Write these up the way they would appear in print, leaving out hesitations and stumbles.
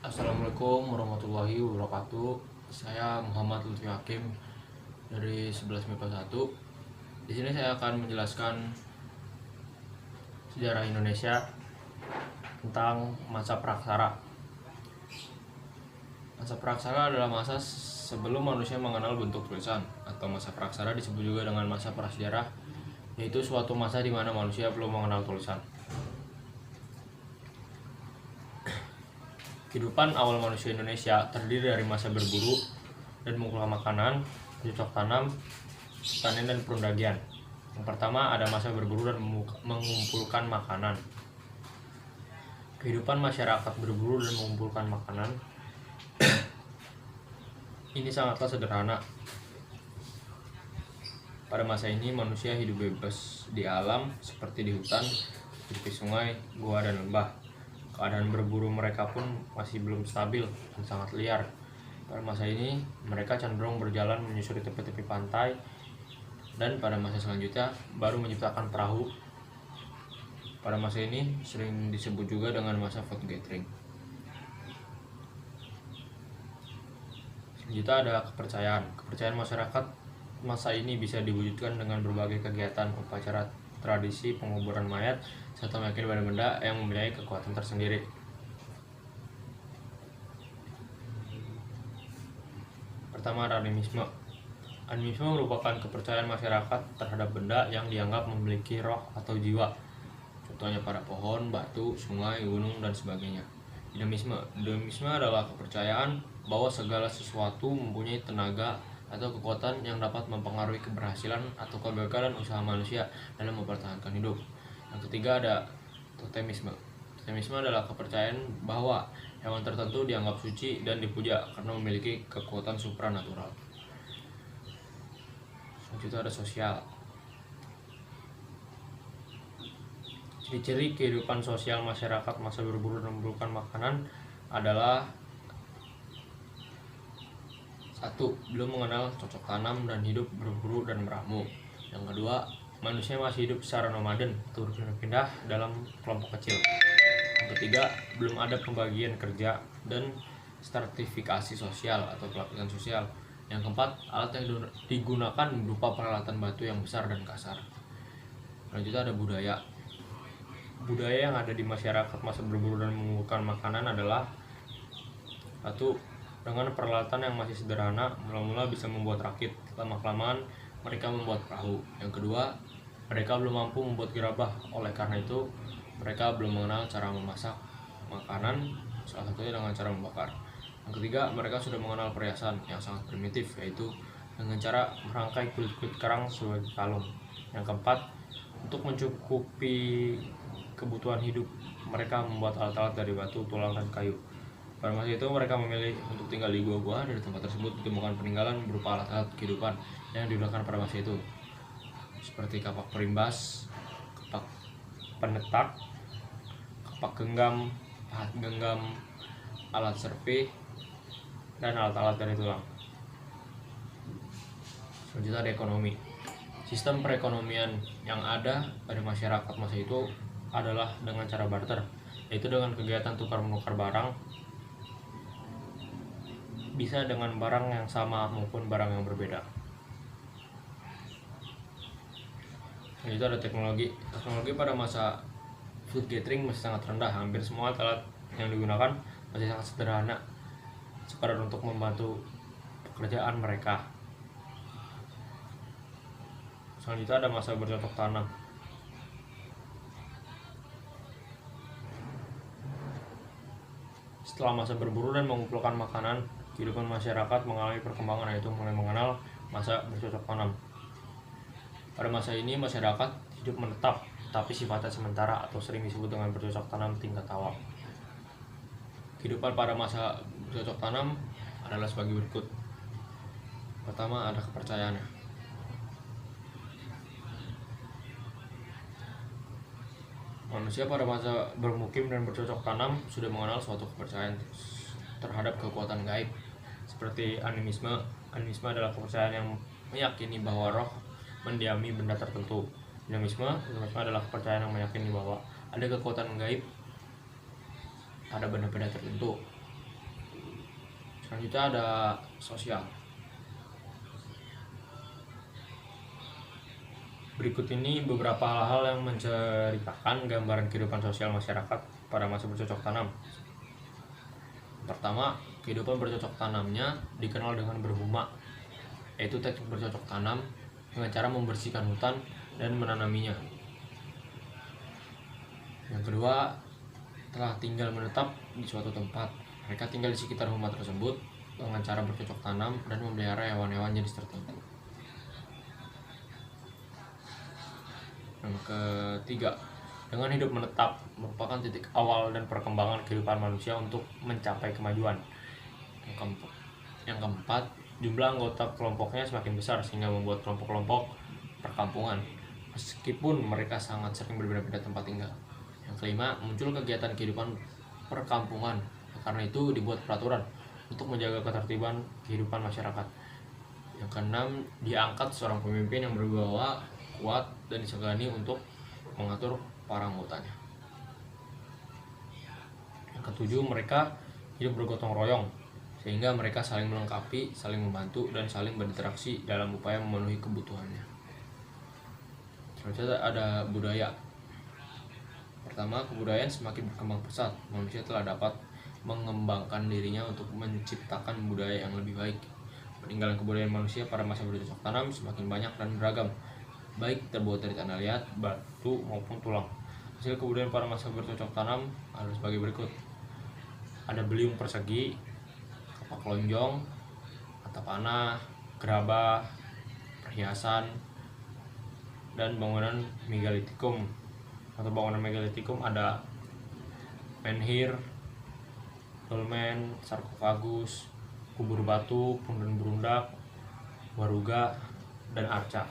Assalamualaikum warahmatullahi wabarakatuh. Saya Muhammad Lutfi Hakim dari 11 MIPA 1. Di sini saya akan menjelaskan sejarah Indonesia tentang masa praksara. Masa praksara adalah masa sebelum manusia mengenal bentuk tulisan, atau masa praksara disebut juga dengan masa prasejarah, yaitu suatu masa di mana manusia belum mengenal tulisan. Kehidupan awal manusia Indonesia terdiri dari masa berburu dan mengumpulkan makanan, bercocok tanam, panen, dan perundagian. Yang pertama ada masa berburu dan mengumpulkan makanan. Kehidupan masyarakat berburu dan mengumpulkan makanan ini sangatlah sederhana. Pada masa ini manusia hidup bebas di alam seperti di hutan, di tepi sungai, gua, dan lembah. Keadaan berburu mereka pun masih belum stabil dan sangat liar. Pada masa ini, mereka cenderung berjalan menyusuri tepi-tepi pantai, dan pada masa selanjutnya baru menciptakan perahu. Pada masa ini sering disebut juga dengan masa food gathering. Selanjutnya ada kepercayaan. Kepercayaan masyarakat masa ini bisa diwujudkan dengan berbagai kegiatan, upacara, tradisi, penguburan mayat, serta meyakini benda-benda yang mempunyai kekuatan tersendiri. Pertama ada animisme. Animisme merupakan kepercayaan masyarakat terhadap benda yang dianggap memiliki roh atau jiwa. Contohnya pada pohon, batu, sungai, gunung, dan sebagainya. Dinamisme adalah kepercayaan bahwa segala sesuatu mempunyai tenaga atau kekuatan yang dapat mempengaruhi keberhasilan atau kegagalan usaha manusia dalam mempertahankan hidup. Yang ketiga ada totemisme. Totemisme adalah kepercayaan bahwa hewan tertentu dianggap suci dan dipuja karena memiliki kekuatan supranatural. Selanjutnya ada sosial. Ciri-ciri kehidupan sosial masyarakat masa berburu dan mengumpulkan makanan adalah: 1. Belum mengenal cocok tanam dan hidup berburu dan meramu. Yang kedua, manusia masih hidup secara nomaden atau berpindah-pindah dalam kelompok kecil. Yang ketiga, belum ada pembagian kerja dan stratifikasi sosial atau pelapisan sosial. Yang keempat, alat yang digunakan berupa peralatan batu yang besar dan kasar. Selanjutnya ada budaya. Budaya yang ada di masyarakat masa berburu dan mengumpulkan makanan adalah: 1. Dengan peralatan yang masih sederhana, mula-mula bisa membuat rakit. Lama-kelamaan mereka membuat perahu. Yang kedua, mereka belum mampu membuat gerabah. Oleh karena itu, mereka belum mengenal cara memasak makanan, salah satunya dengan cara membakar. Yang ketiga, mereka sudah mengenal perhiasan yang sangat primitif, yaitu dengan cara merangkai kulit-kulit kerang sebagai kalung. Yang keempat, untuk mencukupi kebutuhan hidup, mereka membuat alat-alat dari batu, tulang, dan kayu. Pada masa itu mereka memilih untuk tinggal di gua-gua. Dari tempat tersebut ditemukan peninggalan berupa alat-alat kehidupan yang digunakan pada masa itu, seperti kapak perimbas, kapak penetak, kapak genggam, pahat genggam, alat serpih, dan alat-alat dari tulang. Selanjutnya ada ekonomi. Sistem perekonomian yang ada pada masyarakat masa itu adalah dengan cara barter, yaitu dengan kegiatan tukar-menukar barang, bisa dengan barang yang sama maupun barang yang berbeda. Selanjutnya ada teknologi. Teknologi pada masa food gathering masih sangat rendah. Hampir semua alat yang digunakan masih sangat sederhana, sekadar untuk membantu pekerjaan mereka. Selanjutnya ada masa bercocok tanam. Setelah masa berburu dan mengumpulkan makanan, kehidupan masyarakat mengalami perkembangan, yaitu mulai mengenal masa bercocok tanam. Pada masa ini masyarakat hidup menetap, tapi sifatnya sementara atau sering disebut dengan bercocok tanam tingkat awal. Kehidupan pada masa bercocok tanam adalah sebagai berikut. Pertama ada kepercayaannya. Manusia pada masa bermukim dan bercocok tanam sudah mengenal suatu kepercayaan terhadap kekuatan gaib, seperti animisme. Animisme adalah kepercayaan yang meyakini bahwa roh mendiami benda tertentu. Dinamisme adalah kepercayaan yang meyakini bahwa ada kekuatan gaib pada benda-benda tertentu. Selanjutnya ada sosial. Berikut ini beberapa hal-hal yang menceritakan gambaran kehidupan sosial masyarakat pada masa bercocok tanam. Pertama, kehidupan bercocok tanamnya dikenal dengan berhuma, yaitu teknik bercocok tanam dengan cara membersihkan hutan dan menanaminya. Yang kedua, telah tinggal menetap di suatu tempat. Mereka tinggal di sekitar rumah tersebut dengan cara bercocok tanam dan memelihara hewan-hewan jenis tertentu. Yang ketiga, dengan hidup menetap merupakan titik awal dan perkembangan kehidupan manusia untuk mencapai kemajuan. Yang keempat, jumlah anggota kelompoknya semakin besar sehingga membuat kelompok-kelompok perkampungan, meskipun mereka sangat sering berbeda-beda tempat tinggal. Yang kelima, muncul kegiatan kehidupan perkampungan. Karena itu dibuat peraturan untuk menjaga ketertiban kehidupan masyarakat. Yang keenam, diangkat seorang pemimpin yang berwibawa kuat dan disegani untuk mengatur para anggotanya. Yang ketujuh, mereka hidup bergotong royong sehingga mereka saling melengkapi, saling membantu, dan saling berinteraksi dalam upaya memenuhi kebutuhannya. Selanjutnya ada budaya. Pertama, kebudayaan semakin berkembang pesat. Manusia telah dapat mengembangkan dirinya untuk menciptakan budaya yang lebih baik. Peninggalan kebudayaan manusia pada masa bercocok tanam semakin banyak dan beragam, baik terbuat dari tanah liat, batu, maupun tulang. Hasil kebudayaan pada masa bercocok tanam ada sebagai berikut. Ada beliung persegi, kapak lonjong, atap panah, gerabah, perhiasan, dan bangunan megalitikum. Atau bangunan megalitikum ada menhir, dolmen, sarkofagus, kubur batu, punden berundak, waruga, dan arca.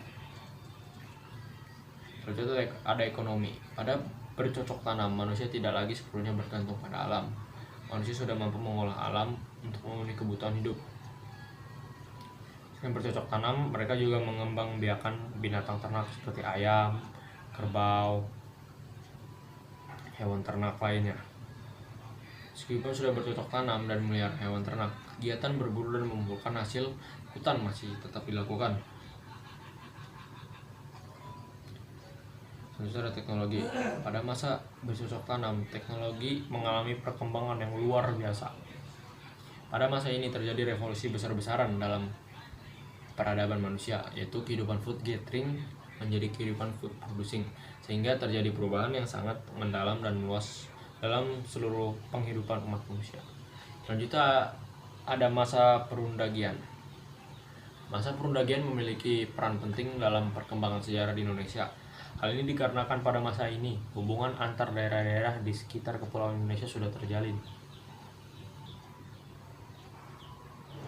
Selanjutnya ada ekonomi. Pada bercocok tanam, manusia tidak lagi sepenuhnya bergantung pada alam. Manusia sudah mampu mengolah alam untuk memenuhi kebutuhan hidup. Selain bercocok tanam, mereka juga mengembangbiakan binatang ternak seperti ayam, kerbau, hewan ternak lainnya. Meskipun sudah bercocok tanam dan melihara hewan ternak, kegiatan berburu dan mengumpulkan hasil hutan masih tetap dilakukan. Selanjutnya ada teknologi. Pada masa bercocok tanam, teknologi mengalami perkembangan yang luar biasa. Pada masa ini terjadi revolusi besar-besaran dalam peradaban manusia, yaitu kehidupan food gathering menjadi kehidupan food producing, sehingga terjadi perubahan yang sangat mendalam dan luas dalam seluruh penghidupan umat manusia. Selanjutnya ada masa perundagian. Masa perundagian memiliki peran penting dalam perkembangan sejarah di Indonesia. Hal ini dikarenakan pada masa ini hubungan antar daerah-daerah di sekitar kepulauan Indonesia sudah terjalin.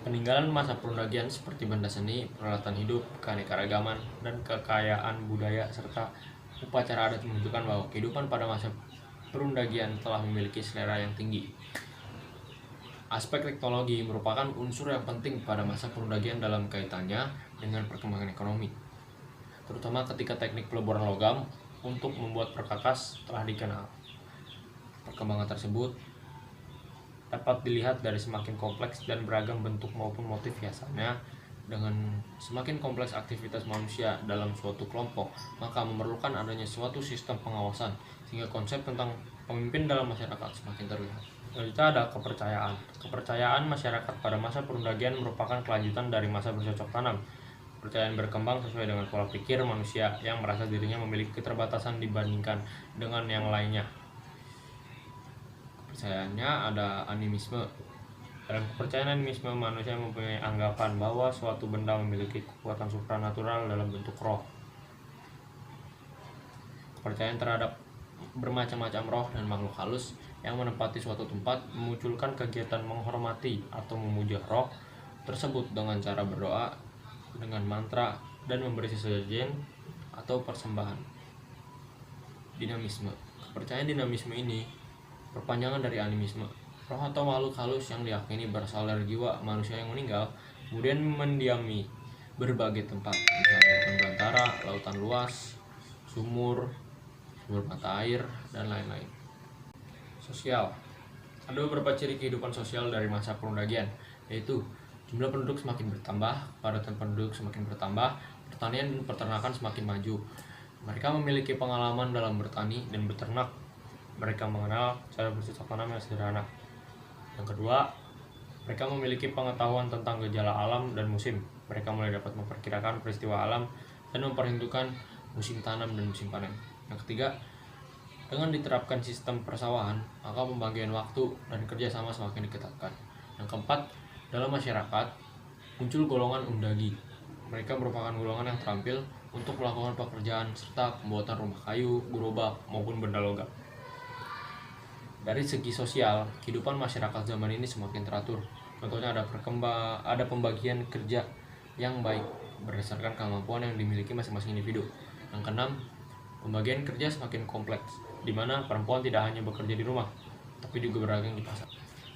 Peninggalan masa perundagian seperti benda seni, peralatan hidup, keanekaragaman, dan kekayaan budaya serta upacara adat menunjukkan bahwa kehidupan pada masa perundagian telah memiliki selera yang tinggi. Aspek teknologi merupakan unsur yang penting pada masa perundagian dalam kaitannya dengan perkembangan ekonomi, terutama ketika teknik peleburan logam untuk membuat perkakas telah dikenal. Perkembangan tersebut dapat dilihat dari semakin kompleks dan beragam bentuk maupun motif hiasannya. Dengan semakin kompleks aktivitas manusia dalam suatu kelompok, maka memerlukan adanya suatu sistem pengawasan, sehingga konsep tentang pemimpin dalam masyarakat semakin terlihat. Selanjutnya ada kepercayaan. Kepercayaan masyarakat pada masa perundagian merupakan kelanjutan dari masa bercocok tanam. Kepercayaan berkembang sesuai dengan pola pikir manusia yang merasa dirinya memiliki keterbatasan dibandingkan dengan yang lainnya. Kepercayaannya ada animisme. Dalam kepercayaan animisme, manusia mempunyai anggapan bahwa suatu benda memiliki kekuatan supranatural dalam bentuk roh. Kepercayaan terhadap bermacam-macam roh dan makhluk halus yang menempati suatu tempat memunculkan kegiatan menghormati atau memuja roh tersebut dengan cara berdoa, dengan mantra, dan memberi sesajen atau persembahan. Dinamisme. Kepercayaan dinamisme ini perpanjangan dari animisme. Roh atau makhluk halus yang diyakini berasal dari jiwa manusia yang meninggal kemudian mendiami berbagai tempat, misalnya hutan belantara, lautan luas, sumur mata air, dan lain-lain. Sosial. Ada beberapa ciri kehidupan sosial dari masa perundagian. yaitu jumlah penduduk semakin bertambah, kepadatan penduduk semakin bertambah, pertanian dan peternakan semakin maju. Mereka memiliki pengalaman dalam bertani dan beternak. Mereka mengenal cara bercocok tanam yang sederhana. Yang kedua, mereka memiliki pengetahuan tentang gejala alam dan musim. Mereka mulai dapat memperkirakan peristiwa alam dan memperhitungkan musim tanam dan musim panen. Yang ketiga, dengan diterapkan sistem persawahan, maka pembagian waktu dan kerjasama semakin diketatkan. Yang keempat, dalam masyarakat muncul golongan undagi. Mereka merupakan golongan yang terampil untuk melakukan pekerjaan serta pembuatan rumah kayu, gerobak, maupun benda logam. Dari segi sosial, kehidupan masyarakat zaman ini semakin teratur. Contohnya ada pembagian kerja yang baik berdasarkan kemampuan yang dimiliki masing-masing individu. Yang keenam, pembagian kerja semakin kompleks, di mana perempuan tidak hanya bekerja di rumah, tapi juga berdagang di pasar.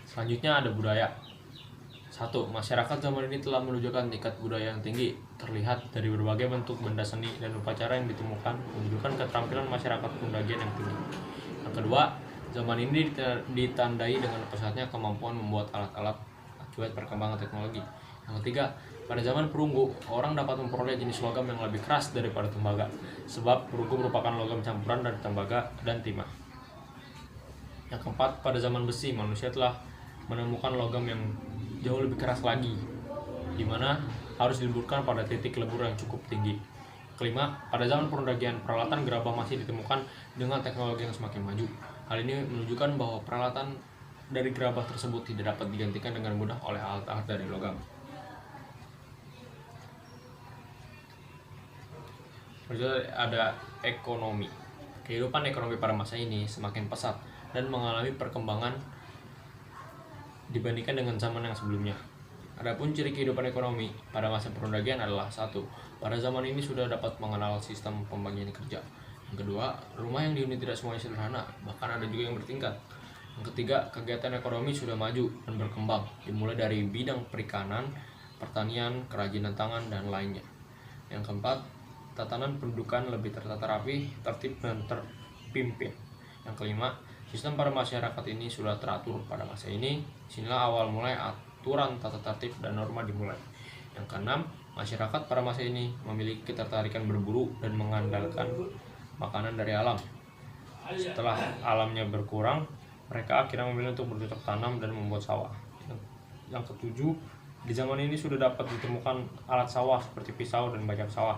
Selanjutnya ada budaya. 1. Masyarakat zaman ini telah menunjukkan tingkat budaya yang tinggi, terlihat dari berbagai bentuk benda seni dan upacara yang ditemukan, menunjukkan keterampilan masyarakat pendagian yang tinggi. Yang kedua, zaman ini ditandai dengan pesatnya kemampuan membuat alat-alat akibat perkembangan teknologi. Yang ketiga, pada zaman perunggu, orang dapat memperoleh jenis logam yang lebih keras daripada tembaga, sebab perunggu merupakan logam campuran dari tembaga dan timah. Yang keempat, pada zaman besi, manusia telah menemukan logam yang jauh lebih keras lagi, di mana harus dileburkan pada titik lebur yang cukup tinggi. Kelima, pada zaman perundagian, peralatan gerabah masih ditemukan dengan teknologi yang semakin maju. Hal ini menunjukkan bahwa peralatan dari gerabah tersebut tidak dapat digantikan dengan mudah oleh alat-alat dari logam. Selanjutnya ada ekonomi. Kehidupan ekonomi pada masa ini semakin pesat dan mengalami perkembangan dibandingkan dengan zaman yang sebelumnya. Adapun ciri kehidupan ekonomi pada masa perundagian adalah 1. Pada zaman ini sudah dapat mengenal sistem pembagian kerja. Yang kedua, rumah yang dihuni tidak semuanya sederhana, bahkan ada juga yang bertingkat. Yang ketiga, kegiatan ekonomi sudah maju dan berkembang, dimulai dari bidang perikanan, pertanian, kerajinan tangan, dan lainnya. Yang keempat, tatanan pendudukan lebih tertata rapi, tertib, dan terpimpin. Yang kelima, sistem pada masyarakat ini sudah teratur pada masa ini. Disinilah awal mulai aturan tata tertib dan norma dimulai. Yang keenam, masyarakat pada masa ini memiliki ketertarikan berburu dan mengandalkan makanan dari alam. Setelah alamnya berkurang, mereka akhirnya memilih untuk bercocok tanam dan membuat sawah. Yang ketujuh, di zaman ini sudah dapat ditemukan alat sawah seperti pisau dan bajak sawah.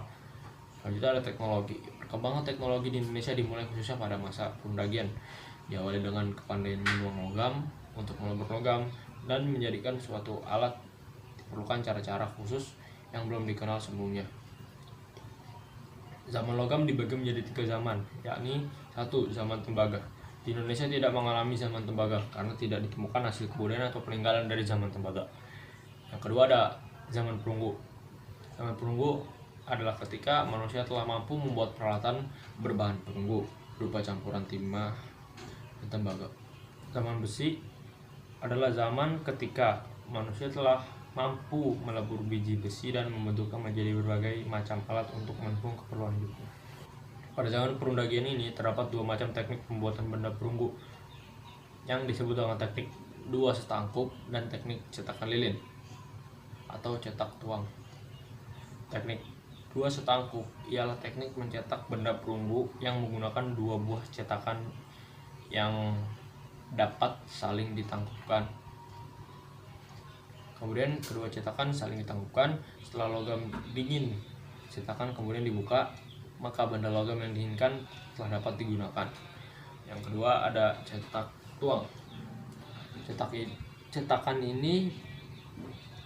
Selanjutnya ada teknologi. Perkembangan teknologi di Indonesia dimulai khususnya pada masa perundagian. Diawali dengan kepandaian menuang logam untuk melebur logam dan menjadikan suatu alat diperlukan cara-cara khusus yang belum dikenal sebelumnya. Zaman logam dibagi menjadi 3 zaman, yakni 1. Zaman tembaga. Di Indonesia tidak mengalami zaman tembaga karena tidak ditemukan hasil kebudayaan atau peninggalan dari zaman tembaga. Yang kedua ada zaman perunggu. Zaman perunggu adalah ketika manusia telah mampu membuat peralatan berbahan perunggu berupa campuran timah dan tembaga. Zaman besi adalah zaman ketika manusia telah mampu melebur biji besi dan membentuknya menjadi berbagai macam alat untuk mendukung keperluan hidupnya. Pada zaman perundagian ini terdapat 2 macam teknik pembuatan benda perunggu yang disebut dengan teknik 2 setangkup dan teknik cetakan lilin atau cetak tuang. Teknik 2 setangkup ialah teknik mencetak benda perunggu yang menggunakan 2 buah cetakan yang dapat saling ditangkupkan. Kemudian kedua cetakan saling ditangkupkan. Setelah logam dingin, cetakan kemudian dibuka, maka benda logam yang diinginkan telah dapat digunakan. Yang kedua ada cetak tuang. Cetakan ini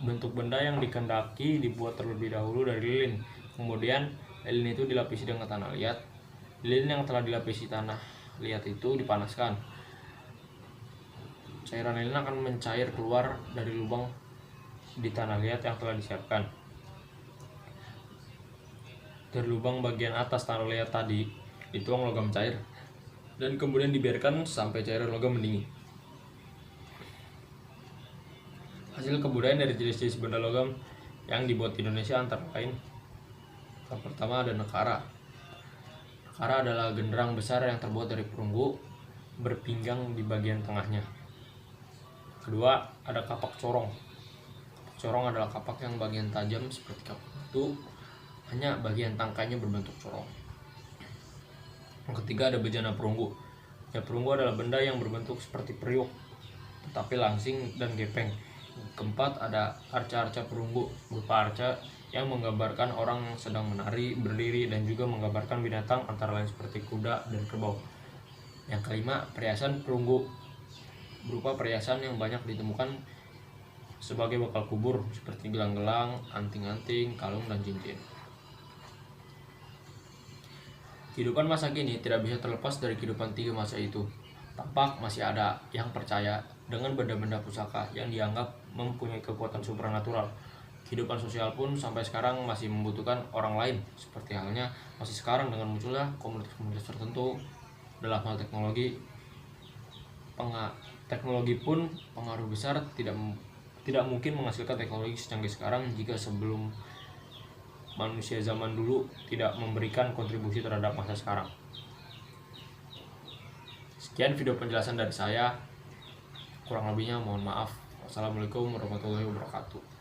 bentuk benda yang dikehendaki dibuat terlebih dahulu dari lilin. Kemudian lilin itu dilapisi dengan tanah liat. Lilin yang telah dilapisi tanah liat itu dipanaskan. Cairan lilin akan mencair keluar dari lubang di tanah liat yang telah disiapkan. Dari lubang bagian atas tanah liat tadi dituang logam cair dan kemudian dibiarkan sampai cairan logam mendidih. Hasil kebudayaan dari jenis-jenis benda logam yang dibuat di Indonesia antara lain, yang pertama ada nekara. Nekara adalah genderang besar yang terbuat dari perunggu berpinggang di bagian tengahnya. Kedua ada kapak corong. Corong adalah kapak yang bagian tajam seperti kapak batu, hanya bagian tangkainya berbentuk corong. Yang ketiga ada bejana perunggu. Ya, perunggu adalah benda yang berbentuk seperti periuk, tetapi langsing dan gepeng. Yang keempat ada arca-arca perunggu, berupa arca yang menggambarkan orang yang sedang menari, berdiri, dan juga menggambarkan binatang antara lain seperti kuda dan kerbau. Yang kelima, perhiasan perunggu, berupa perhiasan yang banyak ditemukan sebagai bekal kubur seperti gelang-gelang, anting-anting, kalung, dan cincin. Kehidupan masa kini tidak bisa terlepas dari kehidupan tiga masa itu. Tampak masih ada yang percaya dengan benda-benda pusaka yang dianggap mempunyai kekuatan supranatural. Kehidupan sosial pun sampai sekarang masih membutuhkan orang lain, seperti halnya masih sekarang dengan munculnya komunitas-komunitas tertentu. Dalam hal teknologi, teknologi pun pengaruh besar, tidak mungkin menghasilkan teknologi secanggih sekarang jika sebelum manusia zaman dulu tidak memberikan kontribusi terhadap masa sekarang. Sekian video penjelasan dari saya, kurang lebihnya mohon maaf. Wassalamualaikum warahmatullahi wabarakatuh.